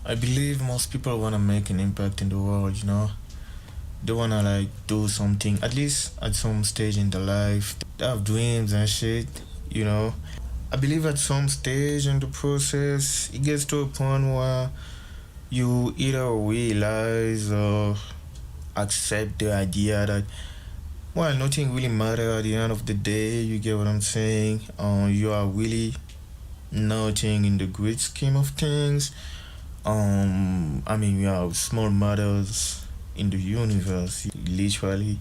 I believe most people wanna make an impact in the world, They wanna like do something, at least at some stage in their life. They have dreams and shit, you know. I believe at some stage in the process, it gets to a point where you either realize or accept the idea that, well, nothing really matters at the end of the day. You get what I'm saying? You are really nothing in the great scheme of things. I mean, we have small matters in the universe, literally.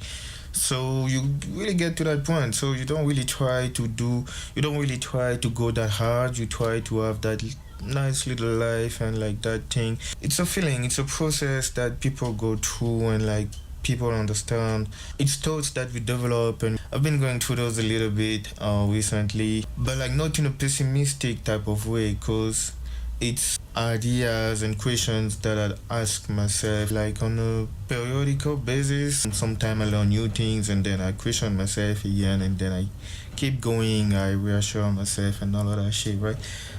So you really get to that point. So you don't really try to go that hard. You try to have that nice little life and like that thing. It's a feeling, it's a process that people go through and like people understand. It's thoughts that we develop, and I've been going through those a little bit recently, but like not in a pessimistic type of way, cause it's ideas and questions that I ask myself like on a periodical basis. Sometimes I learn new things and then I question myself again and then I keep going, I reassure myself and all of that shit, right?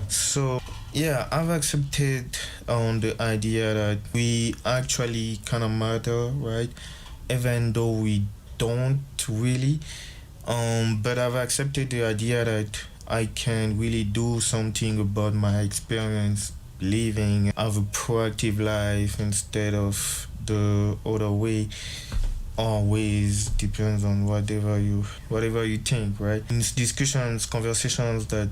So yeah, I've accepted on the idea that we actually kind of matter, right? Even though we don't really. But I've accepted the idea that I can really do something about my experience living, have a proactive life instead of the other way. Always depends on whatever you think, right? In discussions, conversations that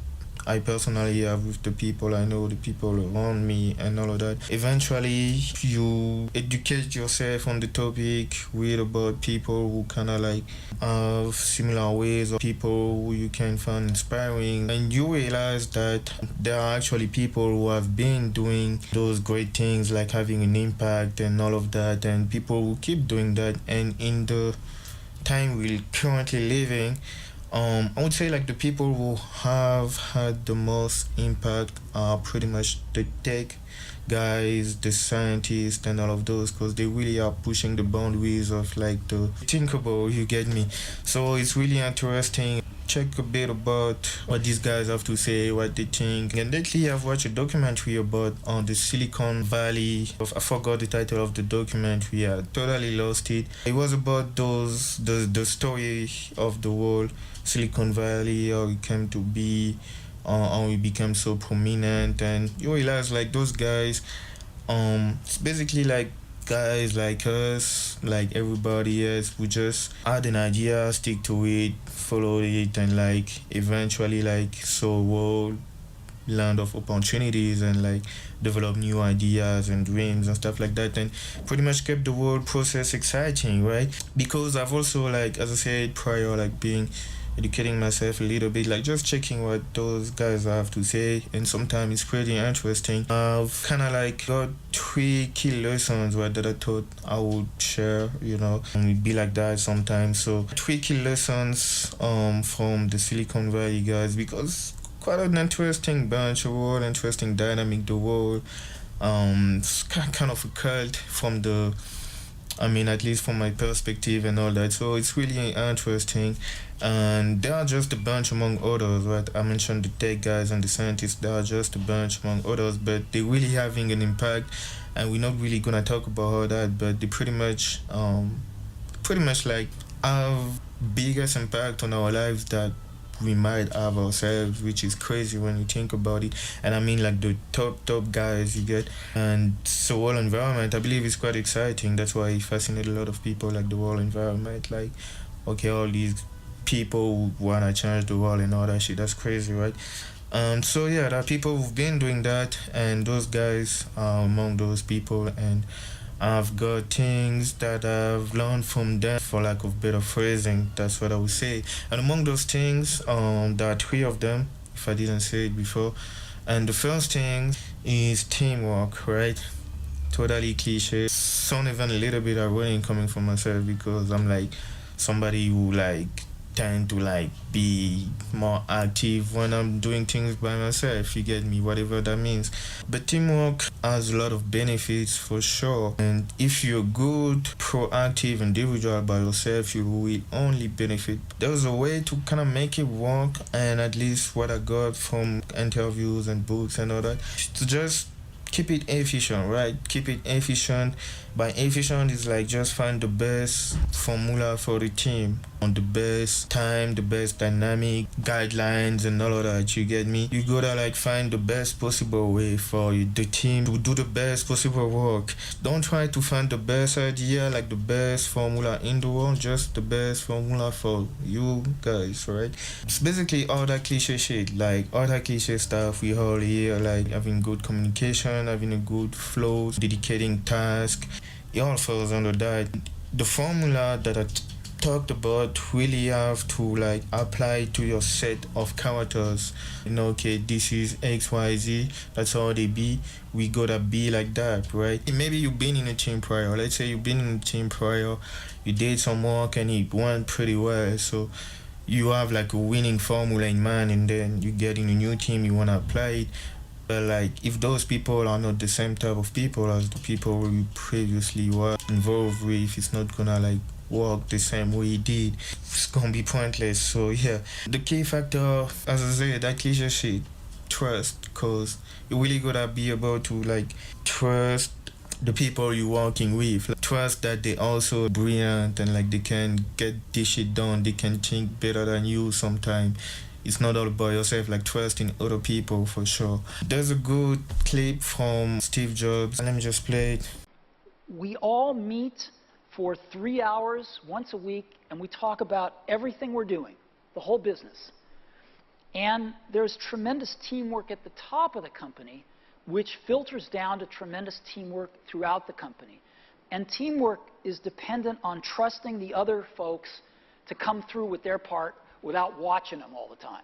I personally have with the people I know, the people around me, and all of that. Eventually, you educate yourself on the topic, read about people who kind of like have similar ways, or people who you can find inspiring, and you realize that there are actually people who have been doing those great things, like having an impact and all of that, and people who keep doing that. And in the time we're currently living, I would say like the people who have had the most impact are pretty much the tech guys, the scientists, and all of those, because they really are pushing the boundaries of like the thinkable. You get me? So it's really interesting. Check a bit about what these guys have to say, what they think. And lately, I've watched a documentary about on the Silicon Valley. I forgot the title of the documentary. I totally lost it. It was about the story of the whole Silicon Valley, how it came to be, how it became so prominent, and you realize like those guys, it's basically like guys like us, like everybody else, who just had an idea, stick to it, follow it, and like eventually like saw world land of opportunities and like develop new ideas and dreams and stuff like that, and pretty much kept the whole process exciting, right? Because I've also, like, as I said prior, like being educating myself a little bit, like just checking what those guys have to say, and sometimes it's pretty interesting. I've kind of like got three key lessons, right, that I thought I would share, and it'd be like that sometimes. So three key lessons from the Silicon Valley guys, because quite an interesting bunch, a world interesting dynamic, the world. It's kind of a cult from the, I mean, at least from my perspective and all that. So it's really interesting. And they are just a bunch among others, right? I mentioned the tech guys and the scientists. They are just a bunch among others, but they're really having an impact. And we're not really gonna talk about all that, but they pretty much like have biggest impact on our lives that we might have ourselves, which is crazy when you think about it. And I mean, like the top guys you get, and so whole environment, I believe, is quite exciting. That's why it fascinates a lot of people, like the whole environment. Like, okay, all these people who wanna change the world and all that shit. That's crazy, right? So yeah, there are people who've been doing that, and those guys are among those people, and I've got things that I've learned from them, for lack of better phrasing. That's what I would say. And among those things, there are three of them, if I didn't say it before. And the first thing is teamwork, right? Totally cliche. Sound even a little bit ironic coming from myself, because I'm like somebody who like tend to like be more active when I'm doing things by myself, you get me, whatever that means. But teamwork has a lot of benefits for sure, and if you're good proactive individual by yourself, you will only benefit. There's a way to kind of make it work, and at least what I got from interviews and books and all that, to just keep it efficient, right? Keep it efficient. By efficient is like just find the best formula for the team on the best time, the best dynamic guidelines and all of that. You get me? You gotta like find the best possible way for the team to do the best possible work. Don't try to find the best idea, like the best formula in the world, just the best formula for you guys, right? It's basically all that cliche shit, like all that cliche stuff we all hear, like having good communication, having a good flow, dedicating task. It all falls under that. The formula that I talked about really have to like apply to your set of characters. You know, okay, this is XYZ, that's how they be. We gotta be like that, right? Maybe you've been in a team prior. Let's say you've been in a team prior, you did some work and it went pretty well. So you have like a winning formula in mind, and then you get in a new team, you wanna apply it. But like if those people are not the same type of people as the people you previously were involved with, it's not gonna like work the same way it did. It's gonna be pointless. So yeah, the key factor, as I said, that cliche shit, trust, cause you really gotta be able to like trust the people you're working with. Like, trust that they also brilliant and like they can get this shit done. They can think better than you sometimes. It's not all about yourself, like trust in other people for sure. There's a good clip from Steve Jobs. Let me just play it. We all meet for 3 hours once a week, and we talk about everything we're doing, the whole business. And there's tremendous teamwork at the top of the company, which filters down to tremendous teamwork throughout the company. And teamwork is dependent on trusting the other folks to come through with their part without watching them all the time,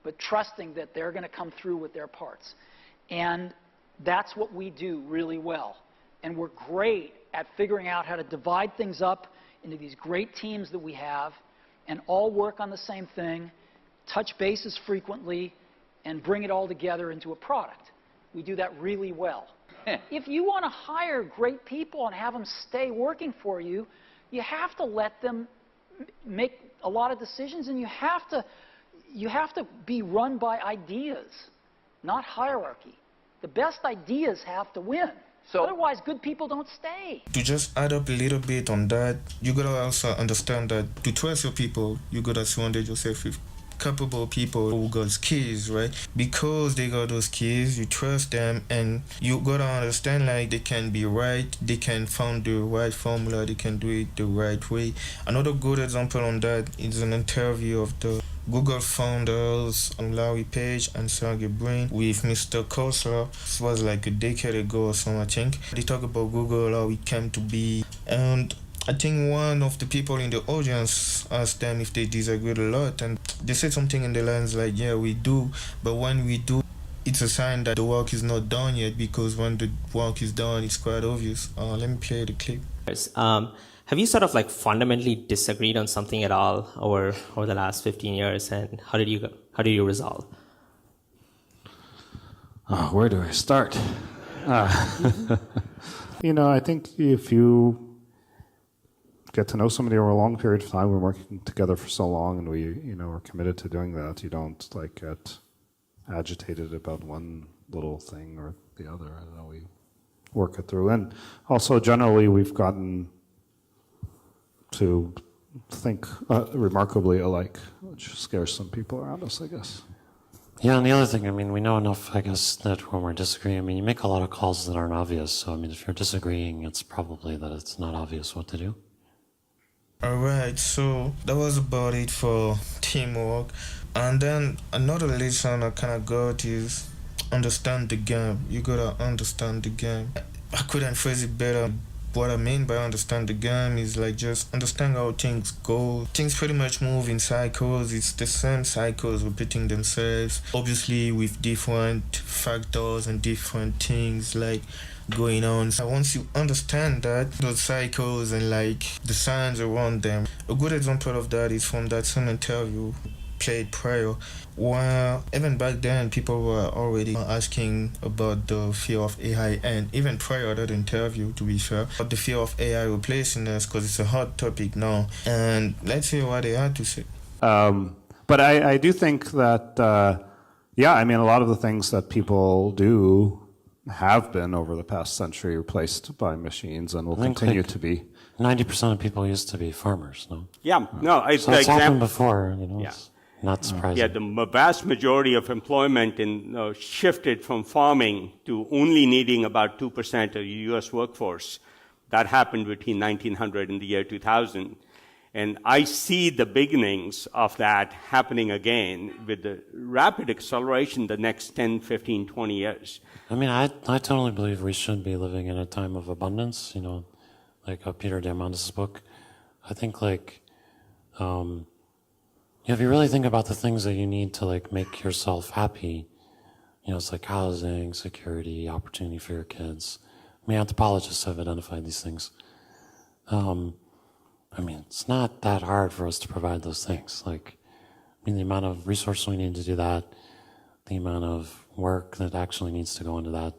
but trusting that they're going to come through with their parts. And that's what we do really well. And we're great at figuring out how to divide things up into these great teams that we have and all work on the same thing, touch bases frequently, and bring it all together into a product. We do that really well. If you want to hire great people and have them stay working for you, you have to let them make a lot of decisions, and you have to be run by ideas, not hierarchy. The best ideas have to win. So otherwise, good people don't stay. To just add up a little bit on that, you gotta also understand that to trust your people, you gotta surround yourself with capable people who got skills, right? Because they got those skills, you trust them, and you gotta understand like they can be right, they can find the right formula, they can do it the right way. Another good example on that is an interview of the Google founders Larry Page and Sergey Brin with Mr. Kosler. This was like a decade ago or so, I think. They talk about Google, how it came to be, and I think one of the people in the audience asked them if they disagreed a lot, and they said something in the lines like, yeah, we do, but when we do, it's a sign that the work is not done yet, because when the work is done, it's quite obvious. Let me play the clip. Have you sort of like fundamentally disagreed on something at all over the last 15 years, and how did you resolve? Where do I start? I think if you get to know somebody over a long period of time, we're working together for so long, and we're committed to doing that. You don't like get agitated about one little thing or the other. I don't know. We work it through, and also generally we've gotten to think remarkably alike, which scares some people around us, I guess. Yeah, and the other thing, we know enough, I guess, that when we're disagreeing, you make a lot of calls that aren't obvious. So, if you're disagreeing, it's probably that it's not obvious what to do. Alright, so that was about it for teamwork. And then another lesson I kind of got is understand the game. You gotta understand the game. I couldn't phrase it better. What I mean by understand the game is like just understand how things go. Things pretty much move in cycles. It's the same cycles repeating themselves, obviously with different factors and different things like going on. So once you understand that, those cycles and like the signs around them, a good example of that is from that same interview played prior, where even back then people were already asking about the fear of AI, and even prior to that interview, to be fair, about the fear of AI replacing us, because it's a hot topic now. And let's hear what they had to say. But I do think that, a lot of the things that people do have been over the past century replaced by machines and will I think, continue like, to be. 90% of people used to be farmers, no? Yeah, no, it's So the it's happened example. before, you know, Yeah. it's not surprising. Yeah, the vast majority of employment shifted from farming to only needing about 2% of the U.S. workforce. That happened between 1900 and the year 2000. And I see the beginnings of that happening again with the rapid acceleration the next 10, 15, 20 years. I mean, I totally believe we should be living in a time of abundance, you know, like Peter Diamandis' book. I think, like, if you really think about the things that you need to, like, make yourself happy, you know, it's like housing, security, opportunity for your kids. I mean, anthropologists have identified these things. I mean, it's not that hard for us to provide those things. Like, I mean, the amount of resources we need to do that, the amount of work that actually needs to go into that,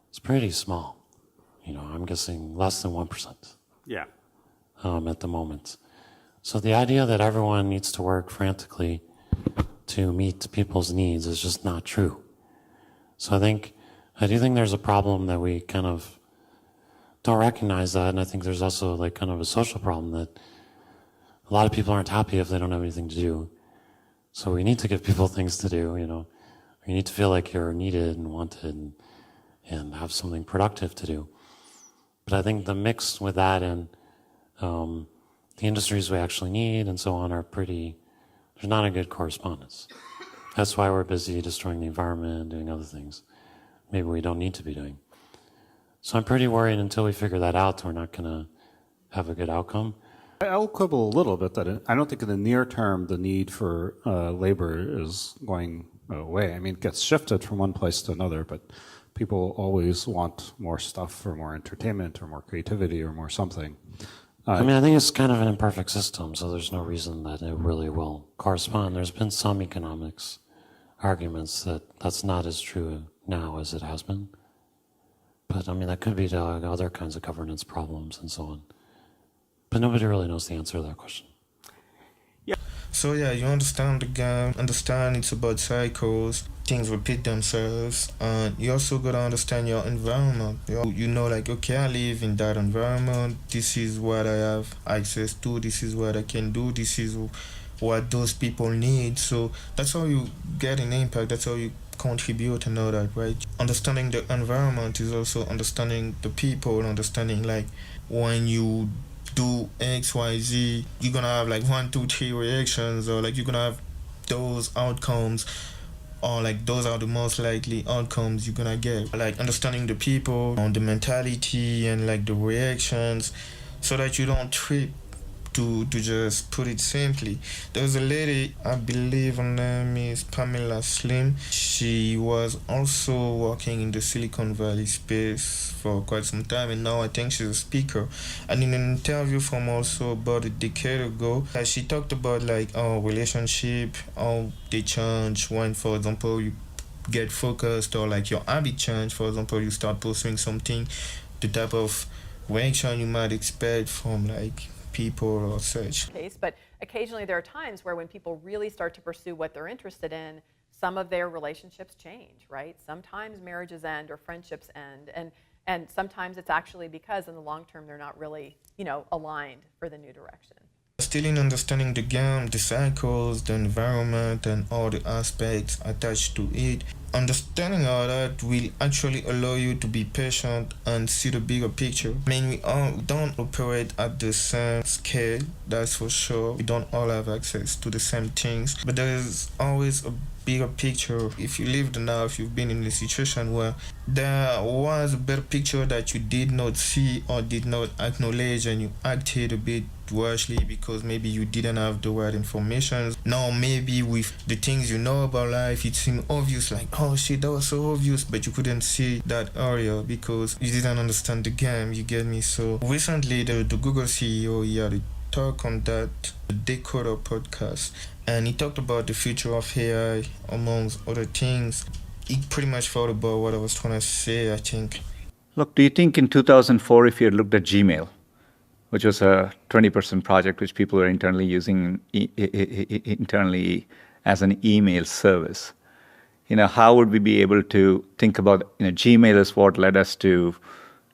it's pretty small. You know, I'm guessing less than 1%. Yeah. At the moment. So the idea that everyone needs to work frantically to meet people's needs is just not true. So I do think there's a problem that we kind of don't recognize that, and I think there's also like kind of a social problem that a lot of people aren't happy if they don't have anything to do. So we need to give people things to do, you know. You need to feel like you're needed and wanted and have something productive to do. But I think the mix with that and the industries we actually need and so on there's not a good correspondence. That's why we're busy destroying the environment, doing other things maybe we don't need to be doing. So I'm pretty worried until we figure that out, we're not going to have a good outcome. I'll quibble a little bit that I don't think in the near term the need for labor is going away. I mean, it gets shifted from one place to another, but people always want more stuff or more entertainment or more creativity or more something. I mean, I think it's kind of an imperfect system, so there's no reason that it really will correspond. There's been some economics arguments that that's not as true now as it has been. But I mean, that could be to other kinds of governance problems and so on. But nobody really knows the answer to that question. So yeah, you understand the game, understand it's about cycles, things repeat themselves, and you also gotta understand your environment. You know, like, okay, I live in that environment, this is what I have access to, this is what I can do, this is what those people need. So that's how you get an impact, that's how you contribute and all that, right? Understanding the environment is also understanding the people, understanding like when you do X, Y, Z, you're gonna have like 1, 2, 3 reactions, or like you're gonna have those outcomes, or like those are the most likely outcomes you're gonna get. Like understanding the people, on the mentality and like the reactions, so that you don't trip. To just put it simply, there was a lady, I believe her name is Pamela Slim. She was also working in the Silicon Valley space for quite some time, and now I think she's a speaker. And in an interview from also about a decade ago, she talked about like our relationship, how they change when, for example, you get focused, or like your habit change. For example, you start pursuing something, the type of reaction you might expect from like people or such. But occasionally there are times where when people really start to pursue what they're interested in, some of their relationships change, right? Sometimes marriages end or friendships end, and sometimes it's actually because in the long term they're not really, aligned for the new direction. Still in understanding the game, the cycles, the environment, and all the aspects attached to it. Understanding all that will actually allow you to be patient and see the bigger picture. I mean, we all don't operate at the same scale, that's for sure. We don't all have access to the same things, but there is always a bigger picture. If you lived now, if you've been in a situation where there was a better picture that you did not see or did not acknowledge, and you acted a bit rashly because maybe you didn't have the right information. Now maybe with the things you know about life, it seemed obvious, like, oh shit, that was so obvious, but you couldn't see that earlier because you didn't understand the game, you get me? So recently the Google CEO, he had a talk on that, the Decoder podcast, and he talked about the future of AI amongst other things. He pretty much thought about what I was trying to say, I think. Look, do you think in 2004, if you had looked at Gmail, which was a 20% project which people were internally using internally as an email service, how would we be able to think about, Gmail is what led us to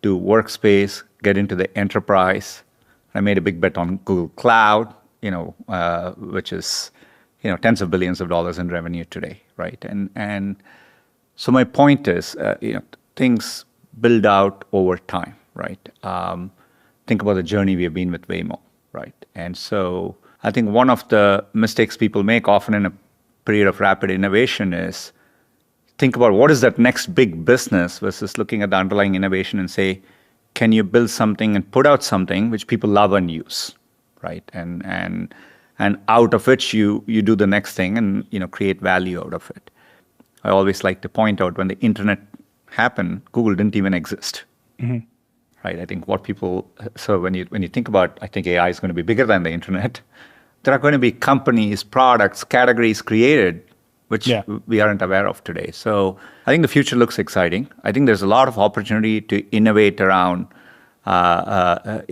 do workspace, get into the enterprise. I made a big bet on Google Cloud, which is, tens of billions of dollars in revenue today, right? And so my point is, things build out over time, right? Think about the journey we have been with Waymo, right? And so I think one of the mistakes people make often in a period of rapid innovation is think about what is that next big business versus looking at the underlying innovation and say, can you build something and put out something which people love and use, right? And out of which you do the next thing and create value out of it. I always like to point out when the internet happened, Google didn't even exist, right? I think so when you think about, I think AI is going to be bigger than the internet. There are going to be companies, products, categories created which we aren't aware of today. So I think the future looks exciting. I think there's a lot of opportunity to innovate around hardware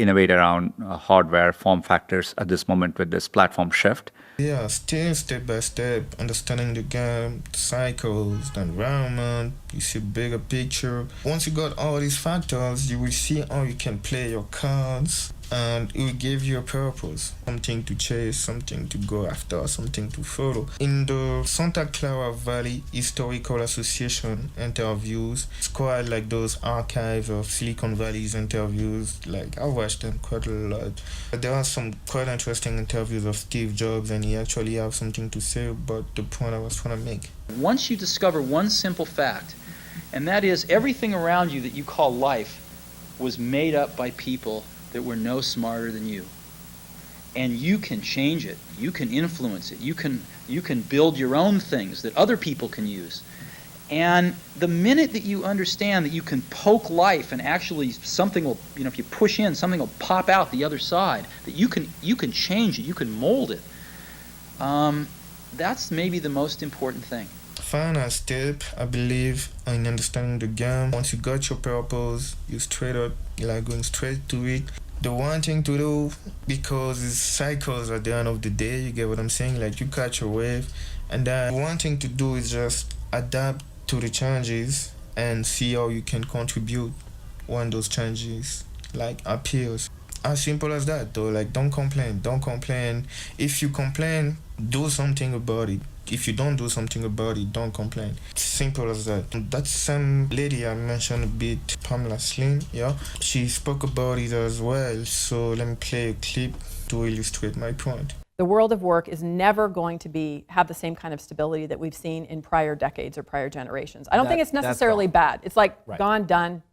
form factors at this moment with this platform shift. Yeah, still step by step, understanding the game, the cycles, the environment, you see bigger picture. Once you got all these factors, you will see how you can play your cards, and it will give you a purpose, something to chase, something to go after, something to follow. In the Santa Clara Valley Historical Association interviews, it's quite like those archives of Silicon Valley's interviews. Like, I watched them quite a lot. There are some quite interesting interviews of Steve Jobs, and he actually has something to say about the point I was trying to make. Once you discover one simple fact, and that is everything around you that you call life was made up by people that were no smarter than you. And you can change it. You can influence it. You can build your own things that other people can use. And the minute that you understand that you can poke life and actually something will, if you push in, something will pop out the other side, that you can change it, you can mold it. That's maybe the most important thing. Final step, I believe, in understanding the game. Once you got your purpose, you straight up, going straight to it. The one thing to do, because it's cycles at the end of the day, you get what I'm saying? Like, you catch a wave, and then one thing to do is just adapt to the changes and see how you can contribute when those changes appears. As simple as that, though. Don't complain. If you complain, do something about it. If you don't do something about it, don't complain. It's simple as that. That same lady I mentioned a bit, Pamela Slim, she spoke about it as well. So let me play a clip to illustrate my point. The world of work is never going to have the same kind of stability that we've seen in prior decades or prior generations. I don't think it's necessarily bad. It's gone, done,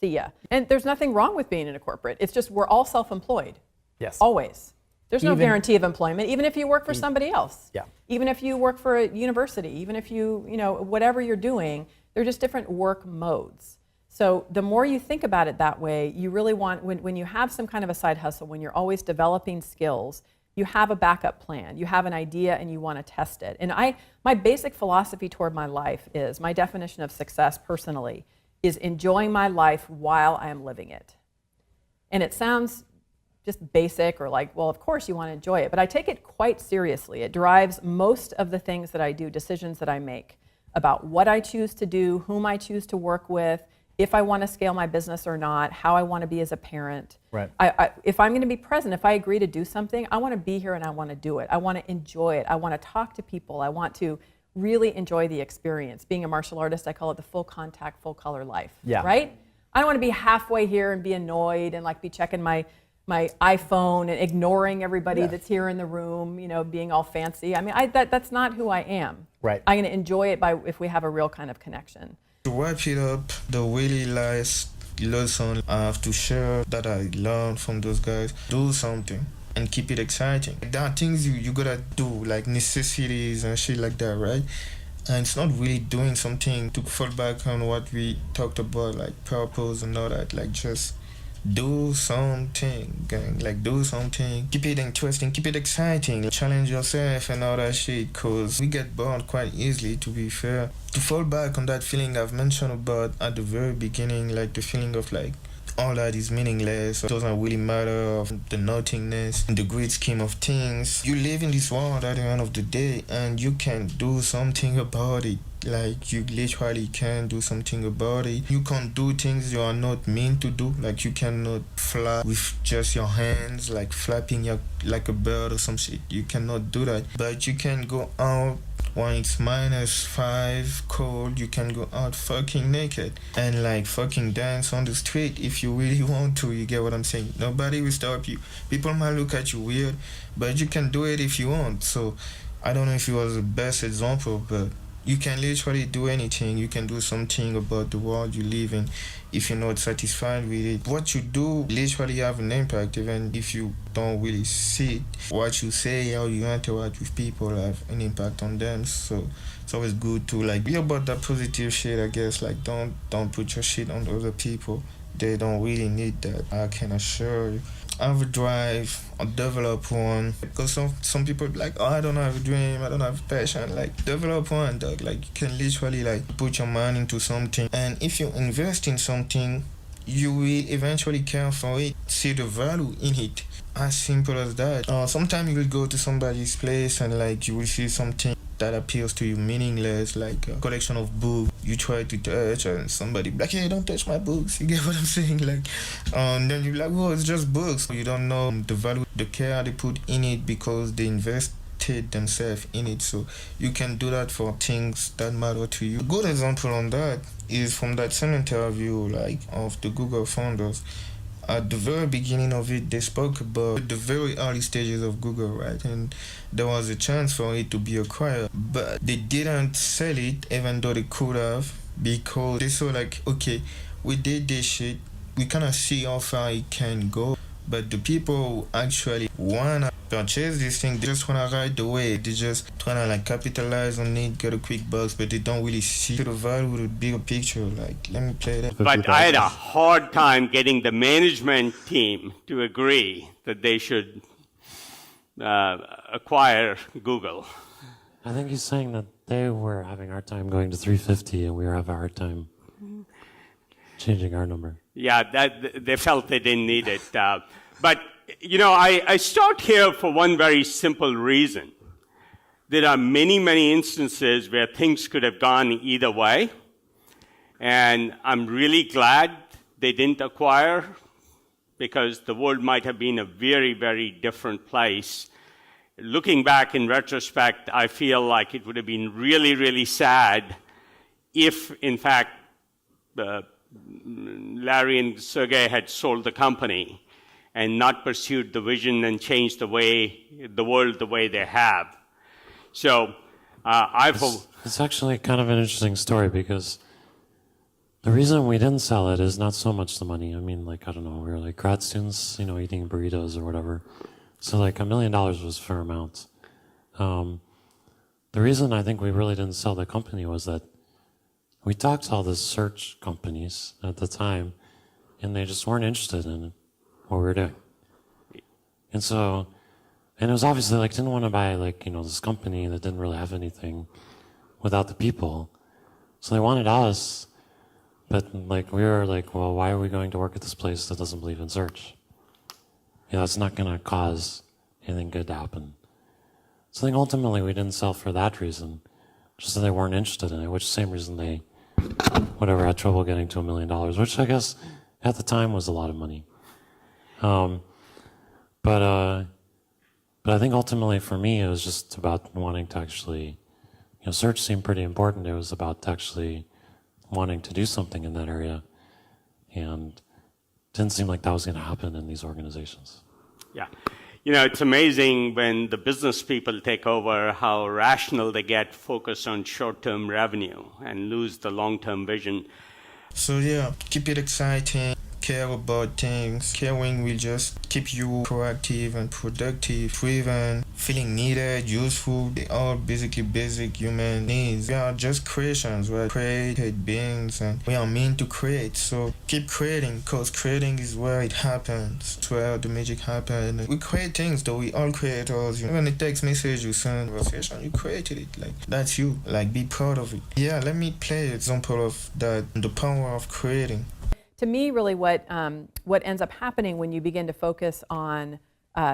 see ya. And there's nothing wrong with being in a corporate. It's just we're all self-employed. Yes. Always. There's no guarantee of employment, even if you work for somebody else. Yeah. Even if you work for a university, even if you whatever you're doing, they're just different work modes. So the more you think about it that way, you really want, when you have some kind of a side hustle, when you're always developing skills, you have a backup plan, you have an idea and you want to test it. And my basic philosophy toward my life is, my definition of success personally is enjoying my life while I am living it. And it sounds just basic or well, of course you want to enjoy it, but I take it quite seriously. It drives most of the things that I do, decisions that I make about what I choose to do, whom I choose to work with, if I want to scale my business or not, how I want to be as a parent. Right. If I'm going to be present, if I agree to do something, I want to be here and I want to do it. I want to enjoy it. I want to talk to people. I want to really enjoy the experience. Being a martial artist, I call it the full contact, full color life. Yeah. Right? I don't want to be halfway here and be annoyed and be checking my iPhone and ignoring everybody that's here in the room, being all fancy. I mean, that's not who I am. Right. I'm going to enjoy it if we have a real kind of connection. To wrap it up, the really last lesson I have to share that I learned from those guys: do something and keep it exciting. There are things you gotta do, like necessities and shit like that, right? And it's not really doing something. To fall back on what we talked about, like purpose and all that, just do something, gang. Do something. Keep it interesting, keep it exciting. Challenge yourself and all that shit, because we get bored quite easily, to be fair. To fall back on that feeling I've mentioned about at the very beginning, the feeling of all that is meaningless, doesn't really matter, of the nothingness in the great scheme of things. You live in this world at the end of the day, and you can do something about it. Like you literally can do something about it. You can't do things you are not meant to do. Like you cannot fly with just your hands, like flapping your like a bird or some shit. You cannot do that. But you can go out when it's -5 cold. You can go out fucking naked and like fucking dance on the street if you really want to. You get what I'm saying? Nobody will stop you. People might look at you weird, but you can do it if you want. So I don't know if it was the best example, but you can literally do anything. You can do something about the world you live in if you're not satisfied with it. What you do literally have an impact, even if you don't really see it. What you say, how you interact with people have an impact on them. So it's always good to like be about that positive shit, I guess. Like don't put your shit on other people. They don't really need that, I can assure you. Have a drive or develop one, because some people be like, oh, I don't have a dream, I don't have a passion. Like develop one, dog. Like you can literally like put your mind into something, and if you invest in something, you will eventually care for it, see the value in it. As simple as that. Sometimes you will go to somebody's place and like you will see something that appeals to you meaningless, like a collection of books you try to touch, and somebody be like, hey, don't touch my books. You get what I'm saying? Like, and then you're like, well, it's just books. You don't know the value, the care they put in it because they invested themselves in it. So you can do that for things that matter to you. A good example on that is from that same interview, like of the Google founders. At the very beginning of it, they spoke about the very early stages of Google, right? And there was a chance for it to be acquired, but they didn't sell it, even though they could have, because they saw like, okay, we did this shit, we kind of see how far it can go, but the people who actually wanna purchase this thing, they just wanna ride the wave. They just trying to like capitalize on it, get a quick bucks, but they don't really see the value, the bigger picture. Like, let me play that. But I had a hard time getting the management team to agree that they should acquire Google. I think he's saying that they were having a hard time going to 350 and we were having a hard time changing our number. Yeah, that they felt they didn't need it. But, you know, I start here for one very simple reason. There are many, many instances where things could have gone either way. And I'm really glad they didn't acquire, because the world might have been a very, very different place. Looking back in retrospect, I feel like it would have been really, really sad if, in fact, Larry and Sergey had sold the company and not pursued the vision and changed the world the way they have. So it's actually kind of an interesting story, because the reason we didn't sell it is not so much the money. I mean, like, I don't know, we were like grad students, you know, eating burritos or whatever. So like $1 million was a fair amount. The reason I think we really didn't sell the company was that we talked to all the search companies at the time, and they just weren't interested in what we were doing. And so, and it was obviously like, didn't want to buy like, you know, this company that didn't really have anything without the people. So they wanted us, but like, we were like, well, why are we going to work at this place that doesn't believe in search? You know, it's not going to cause anything good to happen. So I think ultimately we didn't sell for that reason, just that they weren't interested in it, which is the same reason they, whatever, had trouble getting to $1 million, which I guess at the time was a lot of money. But I think ultimately for me, it was just about wanting to actually, you know, search seemed pretty important. It was about actually wanting to do something in that area. And it didn't seem like that was going to happen in these organizations. Yeah. You know, it's amazing when the business people take over how rational they get, focused on short-term revenue and lose the long-term vision. So yeah, keep it exciting. Care about things. Caring will just keep you proactive and productive, driven, feeling needed, useful. They are basically basic human needs. We are just creations, right? Created beings, and we are meant to create. So keep creating, because creating is where it happens. It's where the magic happens. We create things, though. We all creators. Even the text message you send, conversation, you created it. Like, that's you. Like, be proud of it. Yeah, let me play an example of that, the power of creating. To me, really what ends up happening when you begin to focus on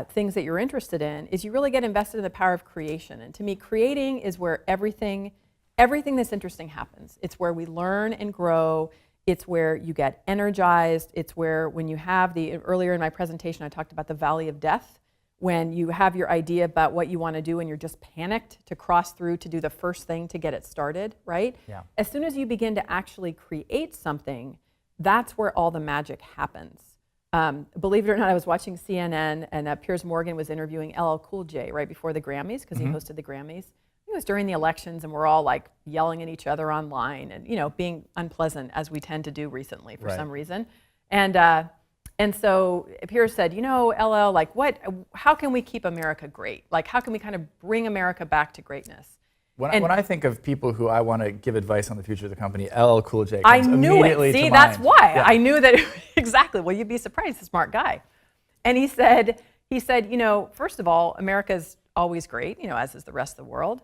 things that you're interested in is you really get invested in the power of creation. And to me, creating is where everything everything that's interesting happens. It's where we learn and grow. It's where you get energized. It's where when you have earlier in my presentation, I talked about the valley of death, when you have your idea about what you want to do and you're just panicked to cross through to do the first thing to get it started, right? Yeah. As soon as you begin to actually create something, that's where all the magic happens. Believe it or not, I was watching CNN and Piers Morgan was interviewing LL Cool J right before the Grammys, because he hosted the Grammys. It was during the elections and we're all like yelling at each other online and, you know, being unpleasant as we tend to do recently for some reason. And so Piers said, you know, LL, like how can we keep America great? Like how can we kind of bring America back to greatness? When I think of people who I want to give advice on the future of the company, LL Cool J I comes knew immediately it. See, to that's mind. why. Yeah. I knew that exactly. Well, you'd be surprised, a smart guy. And he said, you know, first of all, America's always great, you know, as is the rest of the world.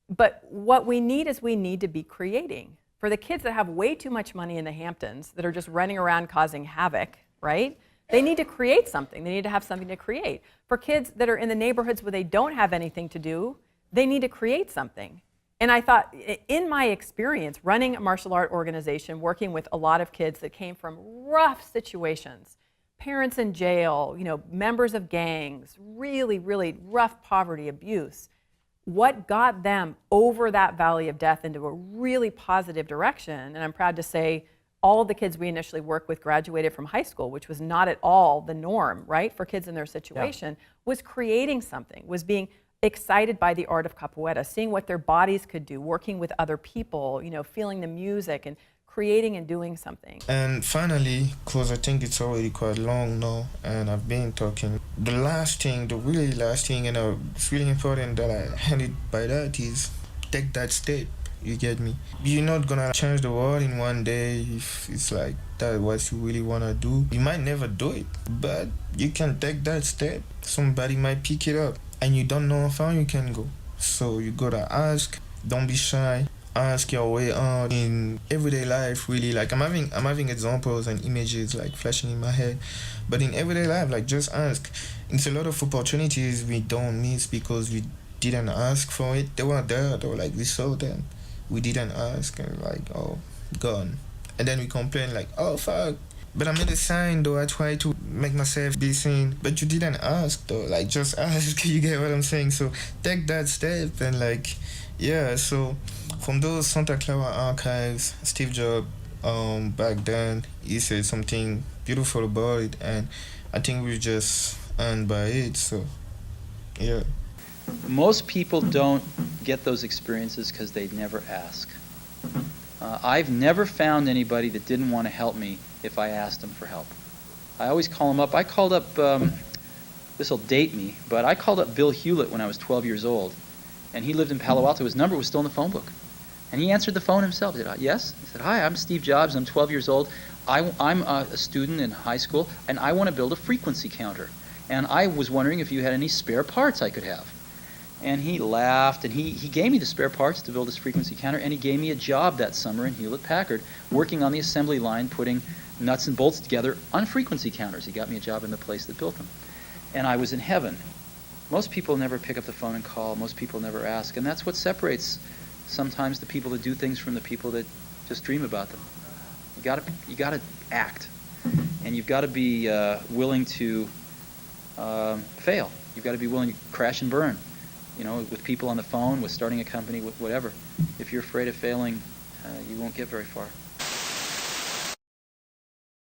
But what we need is we need to be creating. For the kids that have way too much money in the Hamptons that are just running around causing havoc, right? They need to create something. They need to have something to create. For kids that are in the neighborhoods where they don't have anything to do, they need to create something. And I thought, in my experience running a martial art organization, working with a lot of kids that came from rough situations, parents in jail, you know, members of gangs, really, really rough poverty, abuse, what got them over that valley of death into a really positive direction, and I'm proud to say all of the kids we initially worked with graduated from high school, which was not at all the norm, right, for kids in their situation, was creating something, was being excited by the art of capoeira, seeing what their bodies could do, working with other people, you know, feeling the music and creating and doing something. And finally, because I think it's already quite long now, and I've been talking, the really last thing, and it's really important that I end it by that is take that step. You get me? You're not gonna change the world in one day if it's like that what you really wanna do. You might never do it, but you can take that step. Somebody might pick it up, and you don't know how far you can go. So you gotta ask. Don't be shy. Ask your way out in everyday life. Really, like I'm having examples and images like flashing in my head, but in everyday life, like just ask. It's a lot of opportunities we don't miss because we didn't ask for it. They were there. They were like, we saw them. We didn't ask, and like, oh, gone. And then we complain like, oh, fuck. But I made a sign though, I tried to make myself be seen. But you didn't ask though, like just ask, you get what I'm saying? So take that step and like, yeah, so from those Santa Clara archives, Steve Jobs, back then, he said something beautiful about it, and I think we just earned by it, so, yeah. Most people don't get those experiences because they never ask. I've never found anybody that didn't want to help me if I asked them for help. I always call them up. I called up, this will date me, but I called up Bill Hewlett when I was 12 years old, and he lived in Palo Alto. His number was still in the phone book. And he answered the phone himself. He said, yes? He said, hi, I'm Steve Jobs. I'm 12 years old. I'm a student in high school, and I want to build a frequency counter. And I was wondering if you had any spare parts I could have. And he laughed, and he gave me the spare parts to build this frequency counter, and he gave me a job that summer in Hewlett-Packard, working on the assembly line, putting nuts and bolts together on frequency counters. He got me a job in the place that built them. And I was in heaven. Most people never pick up the phone and call. Most people never ask. And that's what separates sometimes the people that do things from the people that just dream about them. You gotta act. And you've got to be willing to fail. You've got to be willing to crash and burn. You know, with people on the phone, with starting a company, with whatever. If you're afraid of failing, you won't get very far.